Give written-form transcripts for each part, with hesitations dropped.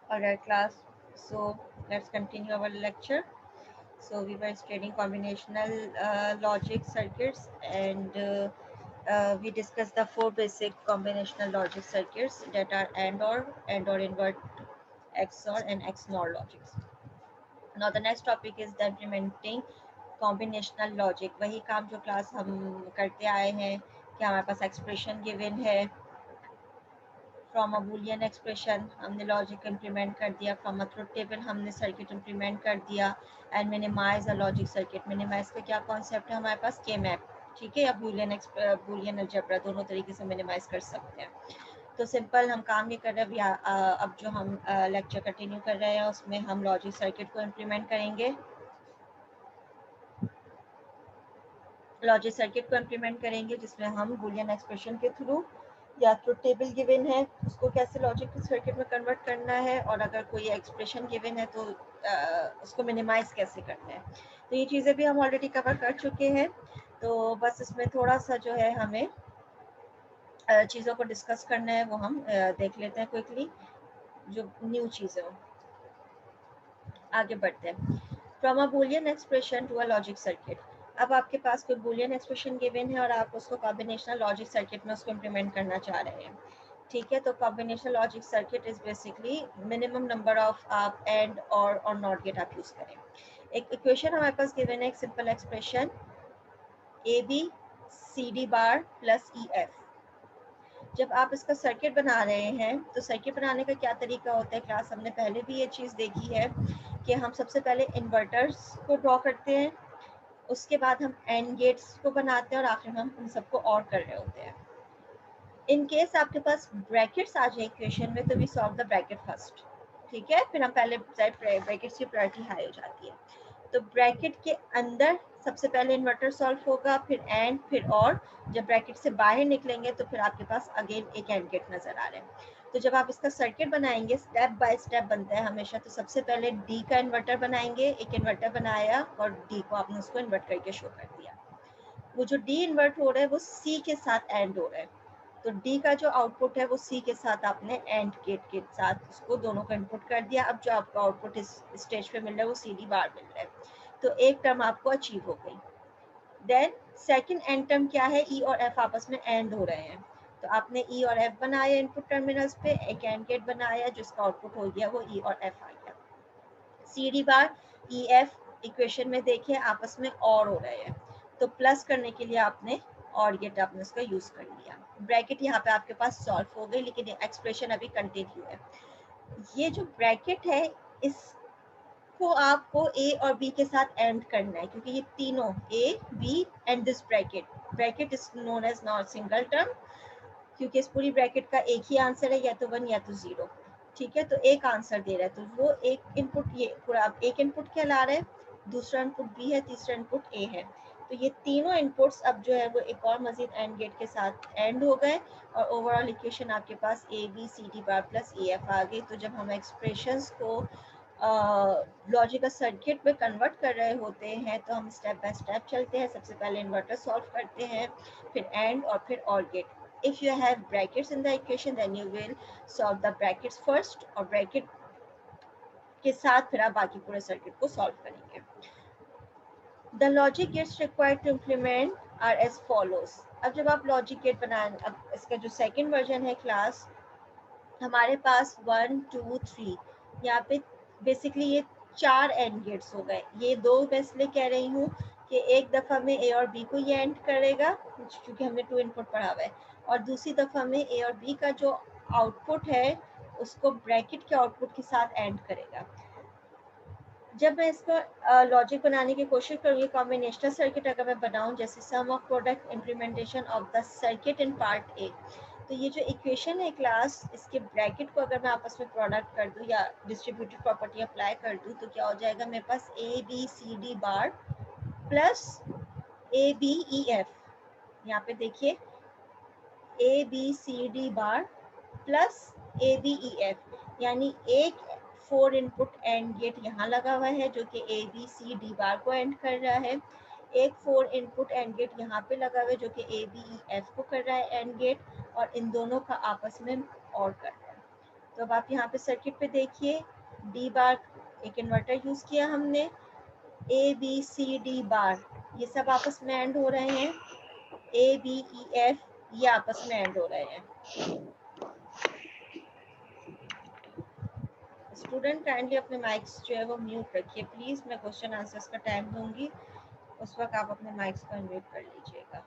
Alright, class. So let's continue our lecture. So we were studying combinational logic circuits, and we discussed the four basic combinational logic circuits that are AND OR invert, XOR, and XNOR logics. Now the next topic is the implementing combinational logic. वही काम जो class हम करते आए हैं कि हमारे पास एक्सप्रेशन गिवन है, फ्रॉम अ बूलियन एक्सप्रेशन हमने लॉजिक इम्प्लीमेंट कर दिया, फ्रॉम अ ट्रुथ टेबल हमने सर्किट इम्प्लीमेंट कर दिया, and minimize a logic circuit. Minimize का क्या कॉन्सेप्ट है हमारे पास? के मैप. ठीक है, या बूलियन अलजेब्रा, दोनों तरीके से मिनिमाइज कर सकते हैं. तो सिंपल हम काम ये कर रहे हैं. अब जो हम लेक्चर कंटिन्यू कर रहे हैं उसमें हम लॉजिक सर्किट को इम्प्लीमेंट करेंगे. लॉजिक सर्किट को इम्प्लीमेंट करेंगे जिसमें हम बूलियन एक्सप्रेशन के थ्रू या ट्रुथ टेबल गिवन है उसको कैसे लॉजिक सर्किट में कन्वर्ट करना है, और अगर कोई एक्सप्रेशन गिवन है तो उसको मिनिमाइज कैसे करना है. तो ये चीज़ें भी हम ऑलरेडी कवर कर चुके हैं. तो बस इसमें थोड़ा सा जो है हमें चीज़ों को डिस्कस करना है, वो हम देख लेते हैं क्विकली, जो न्यू चीज़ें हो. आगे बढ़ते हैं. From a Boolean expression to a logic circuit. अब आपके पास कोई बूलियन एक्सप्रेशन गिवन है और आप उसको कॉम्बिनेशनल लॉजिक सर्किट में उसको इम्प्लीमेंट करना चाह रहे हैं. ठीक है, तो combinational logic circuit is basically minimum number of आप एंड और नॉट गेट आप यूज करें. एक इक्वेशन हमारे पास गिवन है, एक simple expression A B C D bar plus E F. जब आप इसका सर्किट बना रहे हैं तो सर्किट बनाने का क्या तरीका होता है, क्लास हमने पहले भी ये चीज़ देखी है कि हम सबसे पहले इन्वर्टर्स को ड्रॉ करते हैं, उसके बाद हम एंड गेट्स को बनाते हैं और आखिर में हम उन सबको और कर रहे होते हैं. इन केस आपके पास ब्रैकेट्स आ जाए इक्वेशन में तो we solve the bracket first. ठीक है, फिर हम पहले ब्रैकेट्स की प्रायोरिटी हाई हो जाती है. तो ब्रैकेट के अंदर सबसे पहले इन्वर्टर सॉल्व होगा, फिर एंड, फिर और. जब ब्रैकेट से बाहर निकलेंगे तो फिर आपके पास अगेन एक एंड गेट नजर आ रहा है. तो जब आप इसका सर्किट बनाएंगे स्टेप बाय स्टेप बनता है हमेशा. तो सबसे पहले डी का इन्वर्टर बनाएंगे, एक इन्वर्टर बनाया और डी को आपने उसको इन्वर्ट करके शो कर दिया. वो जो डी इन्वर्ट हो रहा है वो सी के साथ एंड हो रहा है. तो डी का जो आउटपुट है वो सी के साथ आपने एंड गेट के साथ उसको दोनों को इनपुट कर दिया. अब जो आपको आउटपुट इस स्टेज पे मिल रहा है वो सी डी बार मिल रहा है. तो एक टर्म आपको अचीव हो गई. देन सेकंड एंड टर्म क्या है, ई और एफ आपस में एंड हो रहे हैं. तो आपने ई और एफ बनाया इनपुट टर्मिनल्स पे, एक एंड गेट बनाया जिसका आउटपुट हो गया वो ई और एफ आ गया. C D bar E F equation में देखिए आपस में और हो रहे हैं, तो प्लस करने के लिए आपने और गेट आपने उसका यूज कर लिया. ब्रैकेट यहाँ पे आपके पास सॉल्व हो गई, लेकिन एक्सप्रेशन अभी कंटिन्यू है. ये जो ब्रैकेट है इसको आपको ए और बी के साथ एंड करना है, क्योंकि ये तीनों A B and this bracket, bracket is known as not single term, क्योंकि इस पूरी ब्रैकेट का एक ही आंसर है, या तो 1 या तो 0. ठीक है, तो एक आंसर दे रहा है, तो वो एक इनपुट, ये पूरा एक इनपुट कहला रहा है, दूसरा इनपुट बी है, तीसरा इनपुट ए है. तो ये तीनों इनपुट्स अब जो है वो एक और मजीद एंड गेट के साथ एंड हो गए, और ओवरऑल इक्वेशन आपके पास A B C D bar plus A F आ गई. तो जब हम एक्सप्रेशंस को लॉजिकल सर्किट में कन्वर्ट कर रहे होते हैं तो हम स्टेप बाय स्टेप चलते हैं. सबसे पहले इन्वर्टर सॉल्व करते हैं, फिर एंड और फिर और gate. if you have brackets in the equation then you will solve the brackets first, और bracket के साथ फिर आप बाकी पूरे सर्किट को सॉल्व करेंगे. the logic gates required to implement are as follows. अब जब आप लॉजिक गेट बनाएं, अब इसका जो सेकंड वर्जन है क्लास, हमारे पास 1 2 3 यहाँ पे बेसिकली ये 4 एंड गेट्स हो गए. ये दो मैं इसलिए कह रही हूँ कि एक दफ़ा में ए और बी को ये एंड करेगा क्योंकि हमने 2 इनपुट पढ़ा हुआ है, और दूसरी दफ़ा में ए और बी का जो आउटपुट है उसको ब्रैकेट के आउटपुट के साथ एंड करेगा. जब मैं इसको लॉजिक बनाने की कोशिश करूँगी कॉम्बिनेशनल सर्किट अगर मैं बनाऊँ, जैसे sum of product implementation of the circuit in part A, तो ये जो इक्वेशन है क्लास, इसके ब्रैकेट को अगर मैं आपस में प्रोडक्ट कर दूँ या डिस्ट्रीब्यूटिव प्रॉपर्टी अप्लाई कर दूँ तो क्या हो जाएगा मेरे पास A B C D bar plus A B E F. यहाँ पे देखिए A B C D bar plus A B E F, यानी एक 4 इनपुट एंड गेट यहाँ लगा हुआ है जो कि ए बी सी डी बार को एंड कर रहा है, एक 4 इनपुट एंड गेट यहाँ पे लगा हुआ है जो कि ए बी ई एफ को कर रहा है एंड गेट, और इन दोनों का आपस में और कर रहा है. तो अब आप यहाँ पे सर्किट पे देखिए, डी बार एक इन्वर्टर यूज किया हमने, ए बी सी डी बार ये सब आपस में एंड हो रहे हैं, ए बी ई एफ ये आपस में एंड हो रहे हैं। स्टूडेंट काइंडली अपने माइक्स जो है वो म्यूट रखिए प्लीज, मैं क्वेश्चन आंसर्स का टाइम दूंगी, उस वक्त आप अपने माइक्स को अनम्यूट कर लीजिएगा,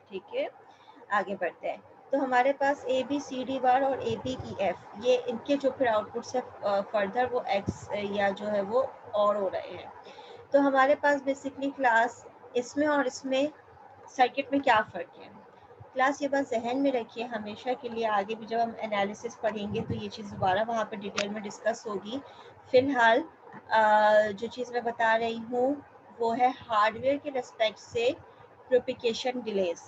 ठीक है। आगे बढ़ते हैं। तो हमारे पास ए बी सी डी बार और ए बी ई एफ ये इनके जो फिर आउटपुट से फर्दर वो एक्स या जो है वो और हो रहे हैं। तो हमारे पास बेसिकली क्लास इसमें और इसमें सर्किट में क्या फ़र्क है, क्लास ये बात जहन में रखिए हमेशा के लिए, आगे भी जब हम एनालिसिस पढ़ेंगे तो ये चीज़ दोबारा वहाँ पर डिटेल में डिस्कस होगी। फ़िलहाल जो चीज़ मैं बता रही हूँ वो है हार्डवेयर के रेस्पेक्ट से प्रोपिगेशन डिलेज।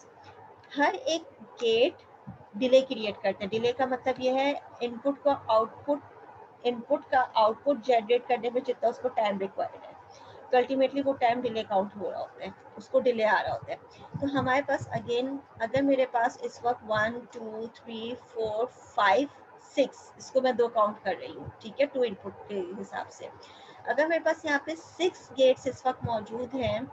हर एक गेट डिले क्रिएट करते हैं, डिले का मतलब ये है इनपुट का आउटपुट जनरेट करने में जितना उसको टाइम रिक्वायर्ड है, तो अल्टीमेटली वो टाइम डिले काउंट हो रहा होता है, उसको डिले आ रहा होता है। तो हमारे पास अगेन अगर मेरे पास इस वक्त 1 2 3 4 5 6 इसको मैं 2 काउंट कर रही हूँ, ठीक है, 2 इनपुट के हिसाब से, अगर मेरे पास यहाँ पे 6 गेट्स इस वक्त मौजूद हैं,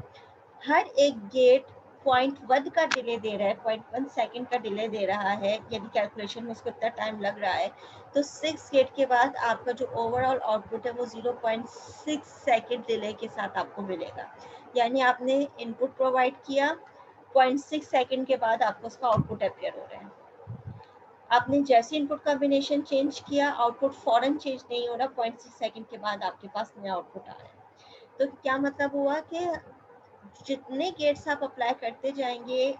हर एक गेट 0.1 का डिले दे रहा है, 0.1 सेकंड का डिले दे रहा है, यदि कैलकुलेशन में उसको इतना टाइम लग रहा है, तो 6 गेट के बाद आपका जो ओवरऑल आउटपुट है वो 0.6 सेकंड डिले के साथ आपको मिलेगा। यानी आपने इनपुट प्रोवाइड किया, 0.6 सेकंड के बाद आपको उसका आउटपुट अपेयर हो रहा है। आपने जैसे इनपुट कॉम्बिनेशन चेंज किया, आउटपुट फौरन चेंज नहीं हो रहा, 0.6 सेकंड के बाद आपके पास नया आउटपुट आ रहा है। तो क्या मतलब हुआ कि जितने गेट्स आप अप्लाई करते जाएंगे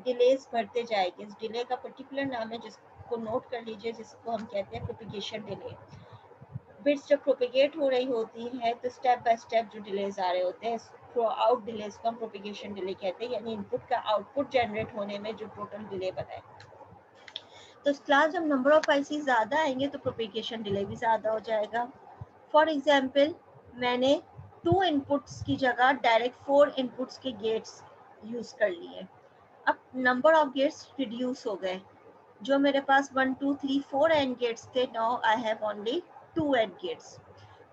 डिलेस बढ़ते जाएंगे। इस डिले का पर्टिकुलर नाम है जिसको नोट कर लीजिए, जिसको हम कहते हैं प्रोपिगेशन डिले। बिट्स जब प्रोपिगेट हो रही होती है तो स्टेप बाय स्टेप जो डिलेज आ रहे होते हैं थ्रू आउट डिलेज को हम प्रोपिगेशन डिले कहते हैं, यानी इनपुट का आउटपुट जनरेट होने में जो टोटल डिले बनाए। तो क्लास जब नंबर ऑफ आईसी ज़्यादा आएंगे तो प्रोपिगेशन डिले भी ज़्यादा हो जाएगा। फॉर एग्जाम्पल मैंने 2 इनपुट्स की जगह डायरेक्ट 4 इनपुट्स के गेट्स यूज कर लिए, अब नंबर ऑफ गेट्स रिड्यूस हो गए, जो मेरे पास 1 2 3 4 एंड गेट्स थे, now I have only 2 and gates.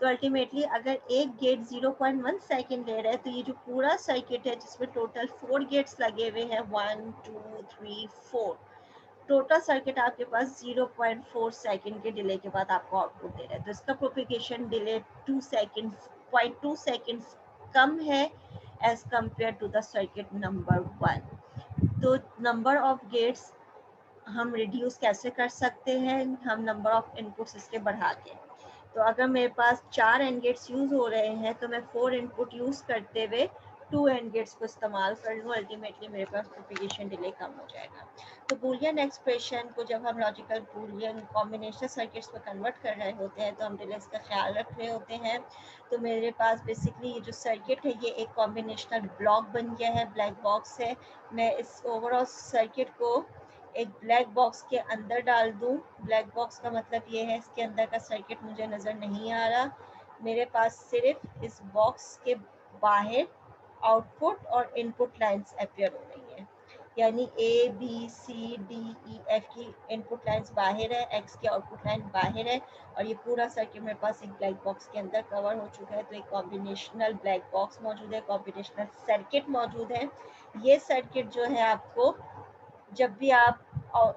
तो अल्टीमेटली अगर एक गेट 0.1 सेकेंड ले रहा है तो ये जो पूरा सर्किट है जिसमें टोटल 4 गेट्स लगे हुए हैं 1 2 3 4, टोटल सर्किट आपके पास 0.4 सेकंड के डिले के बाद आपको आउटपुट दे रहा है। तो इसका प्रोपिगेशन डिले 2 सेकंड्स 0.2 सेकंड्स कम है as compare to the circuit number 1। तो नंबर ऑफ गेट्स हम रिड्यूस कैसे कर सकते हैं, हम नंबर ऑफ इनपुट्स इसके बढ़ा के। तो अगर मेरे पास 4 एंड गेट्स यूज हो रहे हैं तो मैं 4 इनपुट यूज करते हुए 2 एंड गेट्स को इस्तेमाल कर लूँ, अल्टीमेटली मेरे पास प्रोपिगेशन डिले कम हो जाएगा। तो बूलियन एक्सप्रेशन को जब हम लॉजिकल बूलियन कॉम्बिनेशन सर्किट्स में कन्वर्ट कर रहे होते हैं तो हम डिलेस का ख्याल रख रहे होते हैं। तो मेरे पास बेसिकली ये जो सर्किट है ये एक कॉम्बिनेशनल ब्लॉक बन गया है, ब्लैक बॉक्स है। मैं इस ओवरऑल सर्किट को एक ब्लैक बॉक्स के अंदर डाल दूं, ब्लैक बॉक्स का मतलब ये है इसके अंदर का सर्किट मुझे नज़र नहीं आ रहा, मेरे पास सिर्फ इस बॉक्स के बाहर आउटपुट और इनपुट लाइंस अपेयर हो रही हैं, यानी A B C D E F की इनपुट लाइंस बाहर है, एक्स की आउटपुट लाइन बाहर है, और ये पूरा सर्किट मेरे पास एक ब्लैक बॉक्स के अंदर कवर हो चुका है। तो एक कॉम्बिनेशनल ब्लैक बॉक्स मौजूद है, कॉम्बिनेशनल सर्किट मौजूद है। ये सर्किट जो है आपको जब भी आप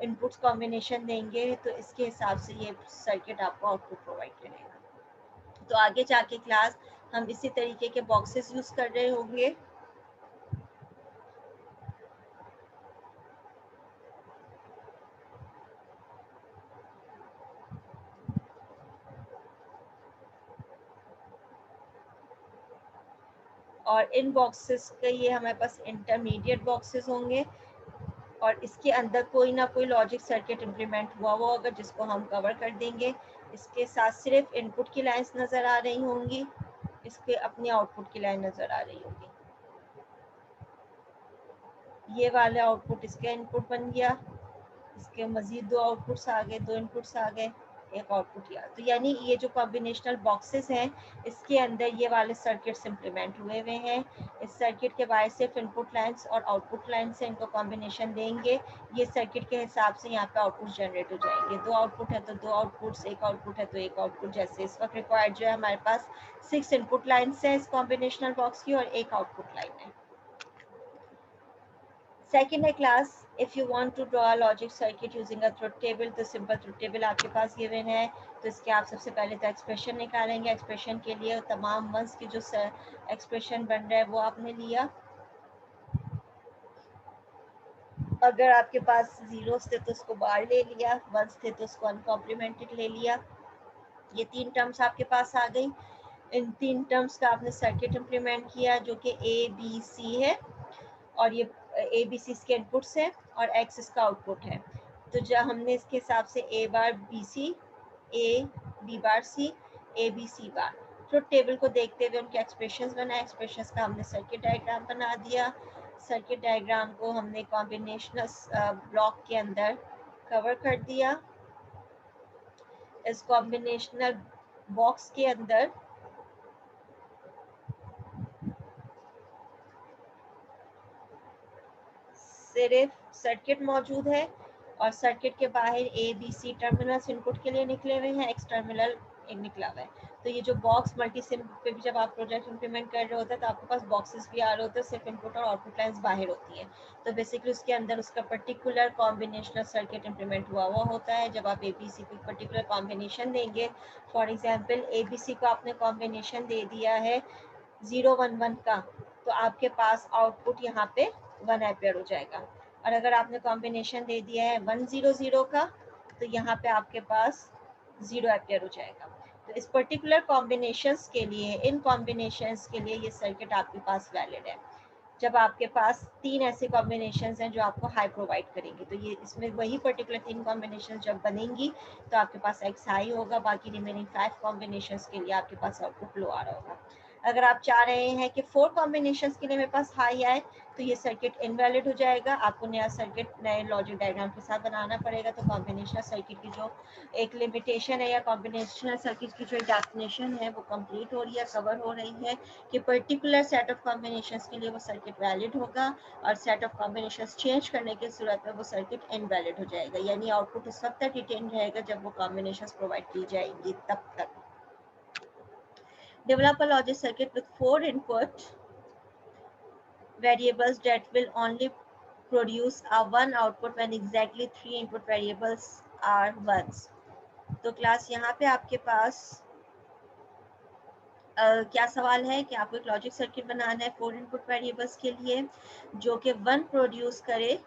इनपुट्स कॉम्बिनेशन देंगे तो इसके हिसाब से ये सर्किट आपको आउटपुट प्रोवाइड करेगा। तो आगे जाके क्लास हम इसी तरीके के बॉक्सेस यूज कर रहे होंगे। और इन बॉक्सेस के ये हमारे पास इंटरमीडिएट बॉक्सेस होंगे और इसके अंदर कोई ना कोई लॉजिक सर्किट इम्प्लीमेंट हुआ वो अगर जिसको हम कवर कर देंगे। इसके साथ सिर्फ इनपुट की लाइंस नज़र आ रही होंगी, इसके अपनी आउटपुट की लाइन नज़र आ रही होगी। ये वाला आउटपुट इसका इनपुट बन गया, इसके मजीद 2 आउटपुट्स आ गए, 2 इनपुट्स आ गए। एक आउटपुट या। तो यानी ये जो कॉम्बिनेशनल बॉक्सेस हैं इसके अंदर ये वाले सर्किट्स इम्प्लीमेंट हुए हुए हैं। इस सर्किट के बाहर सिर्फ इनपुट लाइंस और आउटपुट लाइन से इनको कॉम्बिनेशन देंगे, ये सर्किट के हिसाब से यहाँ पे आउटपुट जनरेट हो जाएंगे। 2 आउटपुट है तो 2 आउटपुट्स, 1 आउटपुट है तो 1 आउटपुट। जैसे इस वक्त रिक्वायर्ड जो है हमारे पास 6 इनपुट लाइन्स है इस कॉम्बिनेशनल बॉक्स की और 1 आउटपुट लाइन है। सेकेंड है class, if you want to draw a logic circuit using a truth table, तो सिंपल ट्रुथ टेबल आपके पास गिवन है। तो इसके आप सबसे पहले तो एक्सप्रेशन निकालेंगे। एक्सप्रेशन के लिए तमाम वंस की जो एक्सप्रेशन बन रहा है वो आपने लिया। अगर आपके पास जीरोस थे तो उसको बाहर ले लिया, वंस थे तो उसको अनकॉम्प्लीमेंटेड ले लिया। ये 3 टर्म्स आपके पास आ गई। इन 3 टर्म्स का आपने सर्किट इम्प्लीमेंट किया जो कि ए बी सी है, और ये ए बी सी इसके इनपुट्स है और एक्स इसका आउटपुट है। तो जब हमने इसके हिसाब से A bar B C, A B bar C, A B C bar, truth table को देखते हुए उनके एक्सप्रेशंस बनाए। एक्सप्रेशंस का हमने सर्किट डायग्राम बना दिया। सर्किट डायग्राम को हमने कॉम्बिनेशनल ब्लॉक के अंदर कवर कर दिया। इस कॉम्बिनेशनल बॉक्स के अंदर सिर्फ सर्किट मौजूद है और सर्किट के बाहर A B C terminals input के लिए निकले हुए हैं, एक्स टर्मिनल निकला हुआ है। तो ये जो बॉक्स मल्टी सिम पे भी जब आप प्रोजेक्ट इंप्लीमेंट कर रहे होते हैं तो आपके पास बॉक्सेस भी आ रहे होते हैं, सिर्फ इनपुट और आउटपुट लाइंस बाहर होती हैं। तो बेसिकली उसके अंदर उसका पर्टिकुलर कॉम्बिनेशनल सर्किट इंप्लीमेंट हुआ होता है। जब आप ए बी सी को पर्टिकुलर कॉम्बिनेशन देंगे, for example A B C को आपने कॉम्बिनेशन दे दिया है 011 का, तो आपके पास आउटपुट यहाँ पे 1 एम्पियर हो जाएगा। और अगर आपने कॉम्बिनेशन दे दिया है 100 का, तो यहाँ पे आपके पास 0 एम्पियर हो जाएगा। तो इस पर्टिकुलर कॉम्बिनेशंस के लिए, इन कॉम्बिनेशंस के लिए ये सर्किट आपके पास वैलिड है। जब आपके पास 3 ऐसे कॉम्बिनेशंस हैं जो आपको हाई प्रोवाइड करेंगे, तो ये इसमें वही पर्टिकुलर 3 कॉम्बिनेशंस जब बनेंगी तो आपके पास एक्स हाई होगा, बाकी रिमेनिंग 5 कॉम्बिनेशंस के लिए आपके पास आउटपुट लो आ रहा होगा। अगर आप चाह रहे हैं कि 4 कॉम्बिनेशंस के लिए मेरे पास हाई आए, तो ये सर्किट इनवैलिड हो जाएगा। आपको नया सर्किट नए लॉजिक डायग्राम के साथ बनाना पड़ेगा। तो कॉम्बिनेशनल सर्किट की जो एक लिमिटेशन है या कॉम्बिनेशनल सर्किट की जो डेफिनेशन है वो कंप्लीट हो रही है, कवर हो रही है कि पर्टिकुलर सेट ऑफ कॉम्बिनेशंस के लिए वो सर्किट वैलिड होगा और सेट ऑफ कॉम्बिनेशंस चेंज करने की सूरत में वो सर्किट इनवैलिड हो जाएगा। यानी आउटपुट उस वक्त तक रिटेन रहेगा जब वो कॉम्बिनेशंस प्रोवाइड की जाएंगी, तब तक। Develop a logic circuit with 4 input variables that will only produce a 1 output when exactly 3 input variables are ones. तो क्लास यहाँ पे आपके पास क्या सवाल है कि आपको एक लॉजिक सर्किट बनाना है 4 इनपुट वेरिएबल्स के लिए जो कि 1 प्रोड्यूस करे,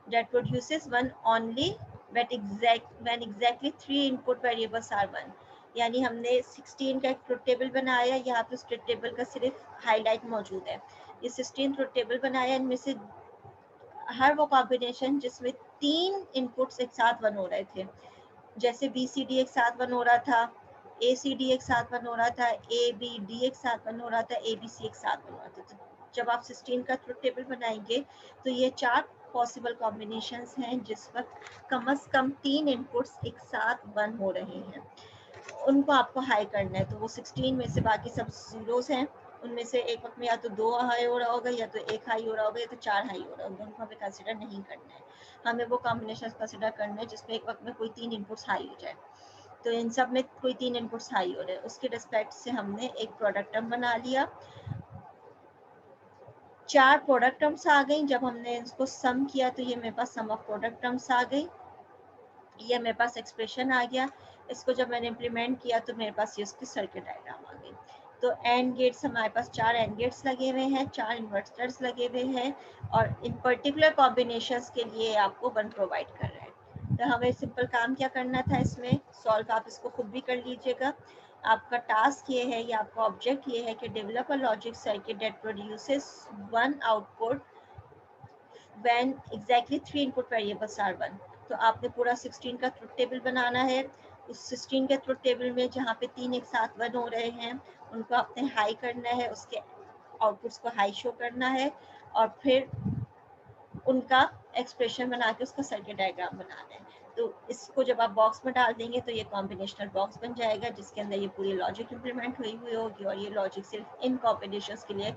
that produces 1 only when exactly 3 input variables are 1। यानी हमने 16 का एक ट्रुथ टेबल बनाया, यहाँ पे उस ट्रुथ टेबल का सिर्फ हाईलाइट मौजूद है। ये 16 ट्रुथ टेबल बनाया, इनमें से हर वो कॉम्बिनेशन जिसमें 3 इनपुट्स एक साथ 1 हो रहे थे, जैसे बी सी डी एक साथ 1 हो रहा था, ए सी डी एक साथ 1 हो रहा था, ए बी डी एक साथ 1 हो रहा था, ए बी सी एक साथ 1 हो रहा था। तो जब आप 16 का ट्रुथ टेबल बनाएंगे तो ये 4 पॉसिबल कॉम्बिनेशंस हैं जिस वक्त कम से कम 3 इनपुट्स एक साथ 1 हो रहे हैं, उनको आपको हाई करना है। तो वो 16 में से बाकी सब जीरोस हैं, उनमें से एक वक्त में या तो 2 हाई हो रहा होगा या तो 1 हाई हो रहा होगा या तो 4 हाई हो रहा होगा, उनको हमें कंसिडर नहीं करना है। हमें वो कॉम्बिनेशन कंसिडर करना है जिसमें एक वक्त में कोई 3 इनपुट्स हाई हो जाए। तो इन सब में कोई 3 इनपुट्स हाई हो रहे हैं, उसके रिस्पेक्ट से हमने एक प्रोडक्ट टर्म बना लिया। 4 प्रोडक्ट टर्म्स आ गई। जब हमने इसको सम किया तो ये मेरे पास सम ऑफ प्रोडक्ट टर्म्स आ गई, ये मेरे पास एक्सप्रेशन आ गया। इसको जब मैंने इम्प्लीमेंट किया तो मेरे पास ये उसकी सर्किट डायग्राम आ गई। तो एंड गेट्स हमारे पास 4 एंड गेट्स लगे हुए हैं, 4 इन्वर्टर्स लगे हुए हैं और इन पर्टिकुलर कॉम्बिनेशंस के लिए आपको 1 प्रोवाइड कर रहे हैं। तो हमें सिंपल काम क्या करना था इसमें सॉल्व, आप इसको खुद भी कर लीजिएगा। आपका टास्क ये है या आपका ऑब्जेक्ट ये है कि develop a logic circuit that produces 1 output when exactly 3 input variables are 1। तो आपने पूरा 16 का ट्रुथ टेबल बनाना है। उस 16 के ट्रुथ टेबल में जहाँ पे 3 एक साथ 1 हो रहे हैं उनको आपने हाई करना है, उसके आउटपुट्स को हाई शो करना है और फिर उनका एक्सप्रेशन बना के उसका सर्किट डायग्राम बनाना है। तो इसको जब आप बॉक्स में डाल देंगे तो ये कॉम्बिनेशनल बॉक्स बन जाएगा जिसके अंदर ये पूरी लॉजिक इंप्लीमेंट हुई होगी, और ये लॉजिक सिर्फ इन कॉम्बिनेशंस के लिए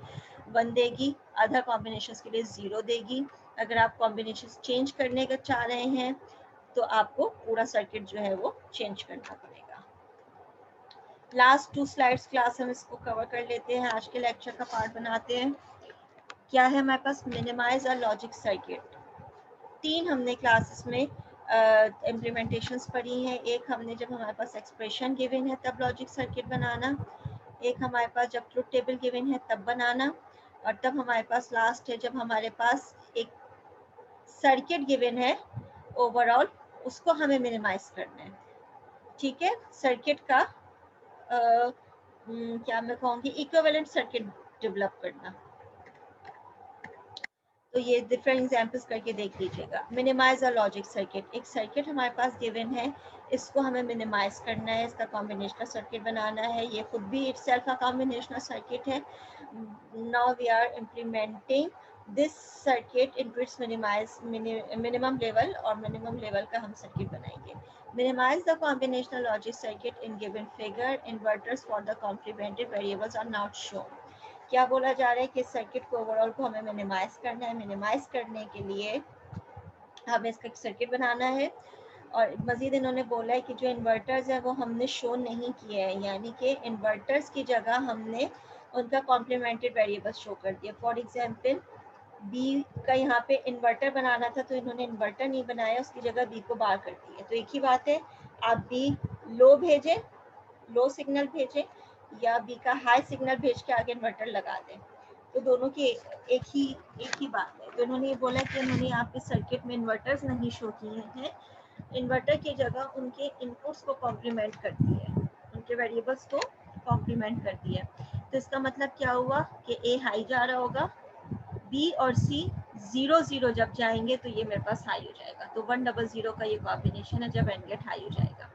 1 देगी, अदर कॉम्बिनेशंस के लिए 0 देगी। अगर आप कॉम्बिनेशंस चेंज करने का चाह रहे हैं तो आपको पूरा सर्किट जो है वो चेंज करना पड़ेगा। लास्ट 2 स्लाइड्स क्लास हम इसको कवर कर लेते हैं, आज के लेक्चर का पार्ट बनाते हैं। क्या है हमारे पास? Minimize a logic circuit. 3 हमने क्लासेस में इम्प्लीमेंटेशंस पढ़ी हैं। एक हमने जब हमारे पास एक्सप्रेशन गिवन है तब लॉजिक सर्किट बनाना, एक हमारे पास जब ट्रुथ टेबल गिवन है तब बनाना, और तब हमारे पास लास्ट है जब हमारे पास एक सर्किट गिवन है ओवरऑल, उसको हमें मिनिमाइज करना है। ठीक है, सर्किट का क्या मैं कहूँगी, इक्विवेलेंट सर्किट डेवलप करना। तो ये डिफरेंट एग्जांपल्स करके देख लीजिएगा। मिनिमाइज अ लॉजिक सर्किट, एक सर्किट हमारे पास गिवन है, इसको हमें मिनिमाइज करना है, इसका कॉम्बिनेशनल सर्किट बनाना है। ये खुद भी इटसेल्फ अ कॉम्बिनेशनल सर्किट है। Now we are implementing this circuit into its minimum level, और मिनिमम लेवल का हम सर्किट बनाएंगे। Minimize the combinational logic circuit in given figure, inverters for the complemented variables are not shown. क्या बोला जा रहा है कि सर्किट को ओवरऑल को हमें मिनिमाइज करना है। मिनिमाइज करने के लिए हमें इसका सर्किट बनाना है, और मजीद इन्होंने बोला है कि जो इन्वर्टर्स है वो हमने शो नहीं किए हैं, यानी कि इन्वर्टर्स की जगह हमने उनका कॉम्प्लीमेंटेड वेरिएबल शो कर दिया। फॉर एग्जांपल बी का यहाँ पे इन्वर्टर बनाना था तो इन्होंने इन्वर्टर नहीं बनाया, उसकी जगह बी को बाहर कर दिया। तो एक ही बात है, आप बी लो भेजें, लो सिग्नल भेजें, या बी का हाई सिग्नल भेज के आगे इन्वर्टर लगा दें, तो दोनों की एक ही बात है। तो इन्होंने ये बोला कि उन्होंने आपके सर्किट में इन्वर्टर्स नहीं शो किए हैं, इन्वर्टर की जगह उनके इनपुट्स को कॉम्प्लीमेंट कर दिए, उनके वेरिएबल्स को कॉम्प्लीमेंट कर दिया। तो इसका मतलब क्या हुआ कि ए हाई जा रहा होगा, बी और सी 0 0 जब जाएंगे तो ये मेरे पास हाई हो जाएगा। तो 1 0 0 का ये कॉम्बिनेशन है जब एंड गेट हाई हो जाएगा।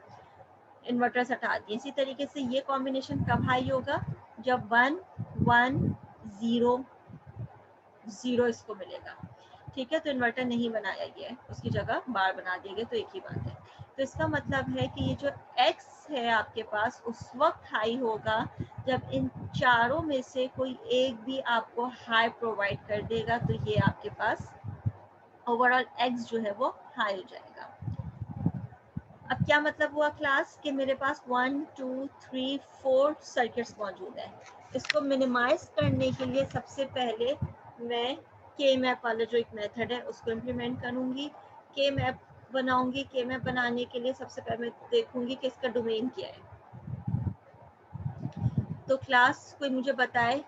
इन्वर्टर्स हटा दिए। इसी तरीके से ये कॉम्बिनेशन कब हाई होगा? जब 1 1 0 0 इसको मिलेगा। ठीक है, तो इन्वर्टर नहीं बनाया गया है, उसकी जगह बार बना दिए गए, तो एक ही बात है। तो इसका मतलब है कि ये जो x है आपके पास उस वक्त हाई होगा जब इन चारों में से कोई एक भी आपको हाई प्रोवाइड कर देगा, तो ये आपके पास ओवरऑल x जो है वो हाई हो जाएगा। अब क्या मतलब हुआ क्लास कि मेरे पास 1 2 3 4 सर्किट्स मौजूद है। इसको मिनिमाइज करने के लिए सबसे पहले मैं के मैप वाला जो एक मेथड है उसको इम्प्लीमेंट करूंगी, के मैप बनाऊंगी। के मैप बनाने के लिए सबसे पहले मैं देखूंगी कि इसका डोमेन क्या है। तो क्लास कोई मुझे बताए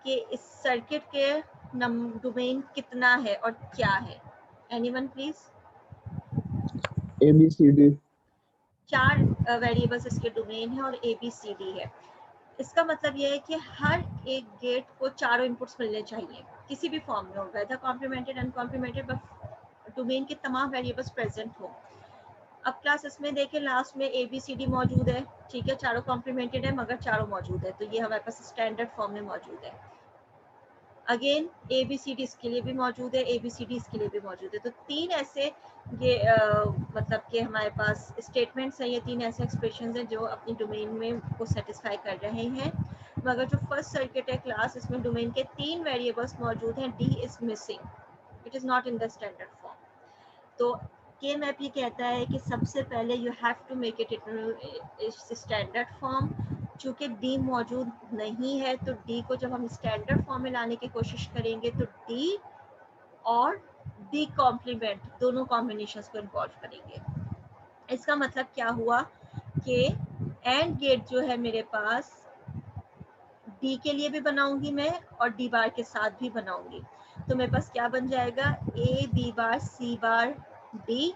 कि इस सर्किट के डोमेन कितना है और क्या है। Anyone please? ABCD। 4 वेरिएबल्स इसके डोमेन है और ABCD है। इसका मतलब यह है कि हर एक गेट को चारों इनपुट्स मिलने चाहिए किसी भी फॉर्म में हो, वेदर कॉम्प्लीमेंटेड अनकॉम्प्लीमेंटेड, बस डोमेन के तमाम वेरिएबल्स प्रेजेंट हो। अब क्लास इसमें देखें लास्ट में ABCD मौजूद है, ठीक है, चारों कॉम्प्लीमेंटेड है मगर चारों मौजूद है, तो ये हमारे पास स्टैंडर्ड फॉर्म में मौजूद है। अगेन ABCD इसके लिए भी मौजूद है, ABCD इसके लिए भी मौजूद है। तो 3 ऐसे ये मतलब कि हमारे पास स्टेटमेंट्स हैं, ये 3 ऐसे एक्सप्रेशंस हैं जो अपनी डोमेन में को सेटिस्फाई कर रहे हैं। मगर जो फर्स्ट सर्किट है क्लास, इसमें डोमेन के 3 वेरिएबल्स मौजूद हैं, D is missing, it is not in the standard form. तो के मैप ये कहता है कि सबसे पहले you have to make it in standard form. चूंकि डी मौजूद नहीं है तो डी को जब हम स्टैंडर्ड फॉर्म में लाने की कोशिश करेंगे तो डी और डी कॉम्प्लीमेंट दोनों कॉम्बिनेशंस को इन्वॉल्व करेंगे। इसका मतलब क्या हुआ कि एंड गेट जो है मेरे पास डी के लिए भी बनाऊंगी मैं और डी बार के साथ भी बनाऊंगी। तो मेरे पास क्या बन जाएगा, A B bar C bar D,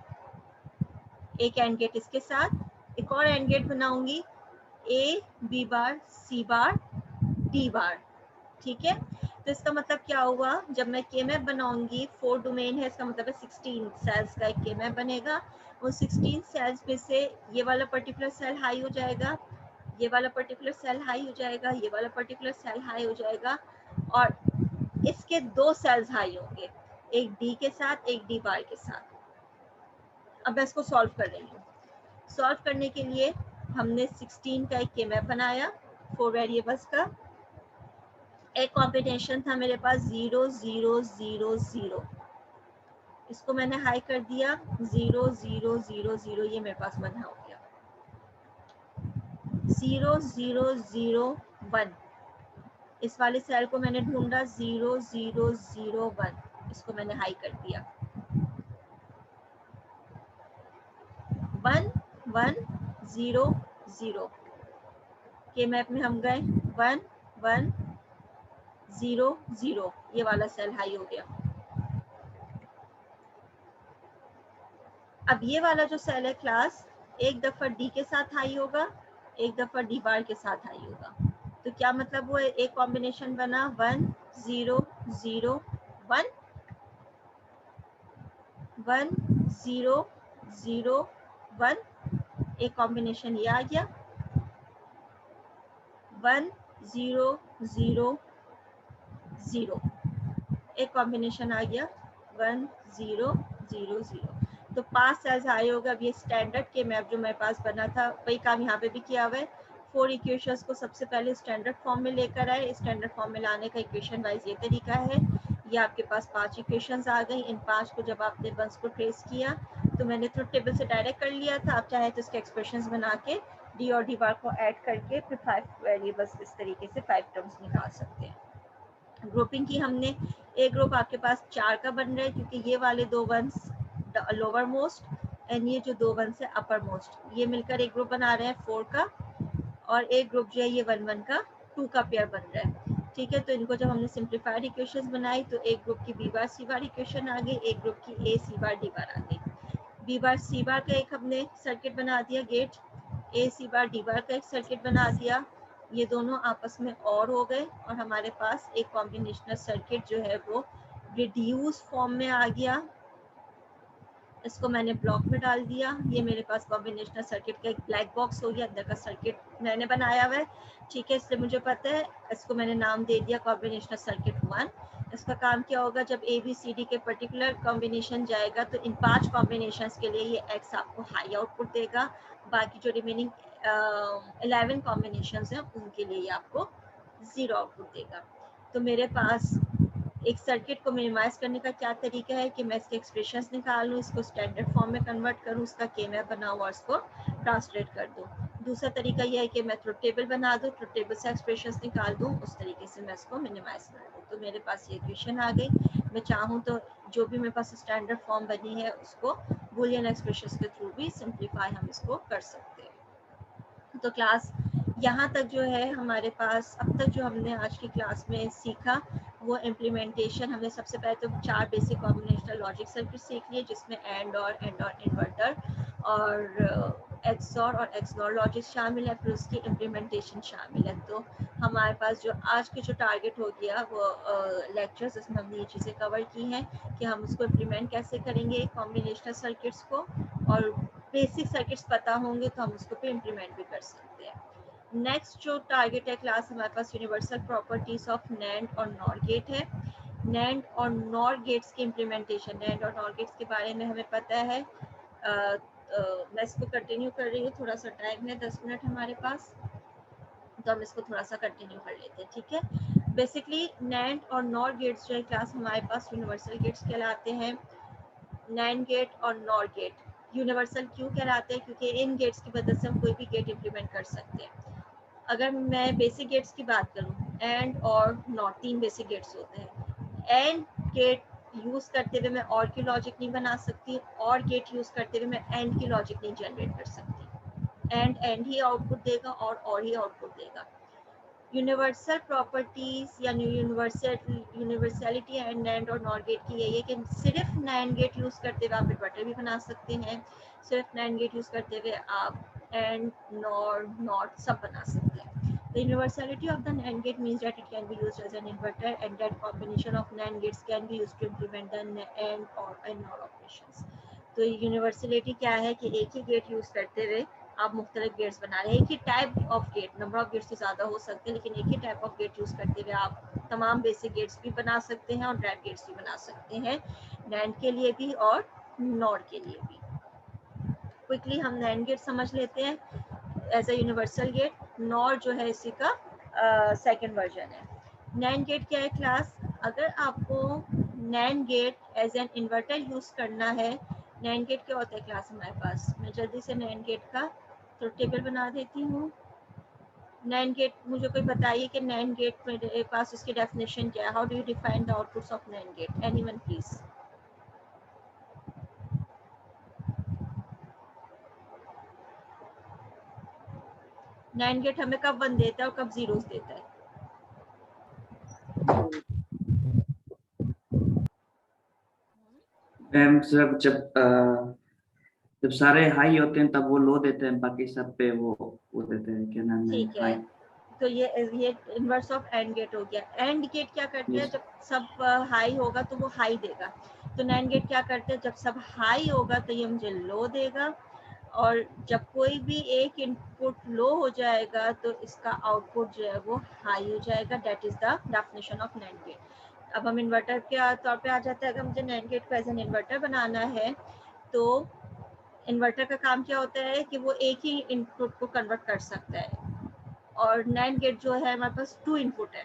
एक एंड गेट इसके साथ। एक और एंड गेट बनाऊंगी ए B bar C bar D बार। ठीक है, तो इसका मतलब क्या हुआ, जब मैं के मैप बनाऊंगी 4 डोमेन है, इसका मतलब है 16 सेल्स का एक के मैप बनेगा। उन 16 सेल्स में से ये वाला पर्टिकुलर सेल हाई हो जाएगा, ये वाला पर्टिकुलर सेल हाई हो जाएगा, ये वाला पर्टिकुलर सेल हाई हो जाएगा, और इसके 2 सेल्स हाई होंगे, एक डी के साथ एक डी बार के साथ। अब मैं इसको सॉल्व कर रही हूँ। सॉल्व करने के लिए हमने 16 का एक के मैप बनाया 4 वेरिएबल्स का। एक कॉम्बिनेशन था मेरे पास 0 0 0 0, इसको मैंने हाई कर दिया 0 0 0 0, ये मेरे पास बना हो गया। 0 0 0 1, इस वाले सेल को मैंने ढूंढा 0 0 0 1, इसको मैंने हाई कर दिया। 1 1 0 0 के मैप में हम गए 1 1 0 0, ये वाला सेल हाई हो गया। अब ये वाला जो सेल है क्लास, एक दफा डी के साथ हाई होगा, एक दफा डी बार के साथ हाई होगा। तो क्या मतलब वो एक कॉम्बिनेशन बना 1 0 0 1 1 0 0 1, एक कॉम्बिनेशन ये आ गया 1 0 0 0, एक कॉम्बिनेशन आ गया 1 0 0 0। तो 5 सेल्स आए होगा। अब ये स्टैंडर्ड के मैप जो मेरे पास बना था वही काम यहाँ पे भी किया हुआ है। 4 इक्वेशंस को सबसे पहले स्टैंडर्ड फॉर्म में लेकर आए। स्टैंडर्ड फॉर्म में लाने का इक्वेशन वाइज ये तरीका है। ये आपके पास 5 इक्वेशंस आ गई। इन 5 को जब आपने बंस को ट्रेस किया तो मैंने ट्रुथ टेबल से डायरेक्ट कर लिया था। आप चाहे तो इसके एक्सप्रेशंस बना के डी और डी बार को ऐड करके फिर 5 वेरिएबल्स इस तरीके से 5 टर्म्स निकाल सकते हैं। ग्रुपिंग की हमने, एक ग्रुप आपके पास 4 का बन रहा है क्योंकि ये वाले 2 वंस लोअर मोस्ट एंड ये जो 2 वंस है अपर मोस्ट, ये मिलकर एक ग्रुप बना रहे हैं 4 का, और एक ग्रुप जो है ये 1 1 का 2 का पेयर बन रहा है। ठीक है, तो इनको जब हमने सिंप्लीफाइड इक्वेशंस बनाई तो एक ग्रुप की बी बार सी बार इक्वेशन आ गई, एक ग्रुप की ए सी बार डी बार आ गई। बी बार सी बार का एक हमने सर्किट बना दिया गेट, ए सी बार डी बार का एक सर्किट बना दिया। ये दोनों आपस में और हो गए और हमारे पास एक कॉम्बिनेशनल सर्किट जो है वो रिड्यूस फॉर्म में आ गया। इसको मैंने ब्लॉक में डाल दिया। ये मेरे पास कॉम्बिनेशनल सर्किट का एक ब्लैक बॉक्स हो गया, अंदर का सर्किट मैंने बनाया हुआ है। ठीक है, इसलिए मुझे पता है, इसको मैंने नाम दे दिया कॉम्बिनेशनल सर्किट 1। इसका काम क्या होगा, जब ए बी सी डी के पर्टिकुलर कॉम्बिनेशन जाएगा तो इन 5 कॉम्बिनेशन के लिए ये एक्स आपको हाई आउटपुट देगा, बाकी जो रिमेनिंग 11 कॉम्बिनेशन हैं उनके लिए ये आपको 0 आउटपुट देगा। तो मेरे पास एक सर्किट को मिनिमाइज करने का क्या तरीका है कि मैं इसके एक्सप्रेशंस निकाल लूँ, इसको स्टैंडर्ड फॉर्म में कन्वर्ट करूँ, उसका के मैप बनाऊँ और इसको ट्रांसलेट कर दूँ। दूसरा तरीका यह है कि मैं ट्रुथ टेबल बना दूँ, ट्रुथ टेबल से एक्सप्रेशंस निकाल दूँ, उस तरीके से मैं इसको मिनिमाइज कर दूँ। तो मेरे पास ये इक्वेशन आ गई। मैं चाहूँ तो जो भी मेरे पास स्टैंडर्ड फॉर्म बनी है उसको बूलियन एक्सप्रेशंस के थ्रू भी सिंप्लीफाई हम इसको कर सकते हैं। तो क्लास यहाँ तक जो है हमारे पास, अब तक जो हमने आज की क्लास में सीखा वो इम्प्लीमेंटेशन, हमने सबसे पहले तो 4 बेसिक कॉम्बिनेशनल लॉजिक सर्किट सीख लिए जिसमें एंड और इन्वर्टर और एक्सऑर और एक्सनॉर लॉजिक शामिल है, फिर उसकी इम्प्लीमेंटेशन शामिल है। तो हमारे पास जो आज के जो टारगेट हो गया वो लेक्चर्स, इसमें हमने ये चीज़ें कवर की हैं कि हम उसको इम्प्लीमेंट कैसे करेंगे कॉम्बिनेशनल सर्किट्स को, और बेसिक सर्किट्स पता होंगे तो हम उसको पे इम्प्लीमेंट भी कर सकते हैं। नेक्स्ट जो टारगेट है क्लास हमारे पास यूनिवर्सल प्रॉपर्टीज ऑफ नैंड और नॉर गेट है। नैंड और नॉर गेट्स की इम्प्लीमेंटेशन, नैंड और नॉर गेट्स के बारे में हमें पता है। मैं इसको कंटिन्यू कर रही हूँ, थोड़ा सा टाइम है, 10 मिनट हमारे पास, तो हम इसको थोड़ा सा कंटिन्यू कर लेते हैं। ठीक है, बेसिकली नैंड और नॉर गेट्स जो है क्लास हमारे पास यूनिवर्सल गेट्स कहलाते हैं। नैंड गेट और नॉर गेट यूनिवर्सल क्यों कहलाते हैं, क्योंकि इन गेट्स की मदद से हम कोई भी गेट इम्प्लीमेंट कर सकते हैं। अगर मैं बेसिक गेट्स की बात करूं, एंड और नॉट 3 बेसिक गेट्स होते हैं। एंड गेट यूज करते हुए मैं और की लॉजिक नहीं बना सकती, और गेट यूज करते हुए मैं एंड की लॉजिक नहीं जनरेट कर सकती। एंड ही आउटपुट देगा और ही आउटपुट देगा। यूनिवर्सल प्रॉपर्टीज या यूनिवर्सलिटी एंड नैंड और नॉर गेट की यही है कि सिर्फ नैंड गेट यूज करते हुए आप इन्वर्टर भी बना सकते हैं, सिर्फ नैंड गेट यूज करते हुए आप एंड नॉर नॉट सब बना सकते हैं। The universality of the NAND gate means that it can be used as an inverter and that combination of NAND gates can be used to implement the AND or NOR operations. तो universality क्या है कि एक ही gate use करते हुए आप मुख्तलिफ gets बना रहे हैं। एक ही type of gate, number of gates तो ज़्यादा हो सकते हैं लेकिन एक ही टाइप ऑफ गेट यूज़ करते हुए आप तमाम बेसिक गेट्स भी बना सकते हैं और ड्राइव गेट्स भी बना सकते हैं, नैंड के लिए भी और नॉर के लिए भी। क्विकली हम नैंड गेट समझ लेते हैं as a universal gate, NOR जो है इसी का सेकंड वर्जन है। नैंड गेट क्या है क्लास, अगर आपको NAND gate as an inverter use करना है, नैंड गेट क्या होता है क्लास हमारे पास, मैं जल्दी से नैंड गेट का तो टेबल बना देती हूँ। नैंड गेट, मुझे कोई बताइए कि नैंड गेट मेरे पास उसकी डेफिनेशन क्या है, how do you define the outputs of NAND gate, anyone please. NAND gate हमें कब 1 देता है और कब जीरोस देता है? मैम सर जब सारे हाई होते हैं तब वो लो देते हैं, बाकी सब पे वो देते हैं, क्या नाम है, ठीक है, हाई। तो ये इनवर्स ऑफ एंड गेट हो गया। एंड गेट क्या करते हैं, यस। जब सब हाई होगा तो वो हाई देगा, तो नैंड गेट क्या करते हैं, जब सब हाई होगा तो ये मुझे लो देगा, और जब कोई भी एक इनपुट लो हो जाएगा तो इसका आउटपुट जो है वो हाई हो जाएगा। That is the definition of NAND gate. अब हम इन्वर्टर के तौर पे आ जाते हैं। अगर मुझे नैंड गेट को एज एन इन्वर्टर बनाना है तो इन्वर्टर का काम क्या होता है कि वो एक ही इनपुट को कन्वर्ट कर सकता है, और नैंड गेट जो है हमारे पास 2 इनपुट है।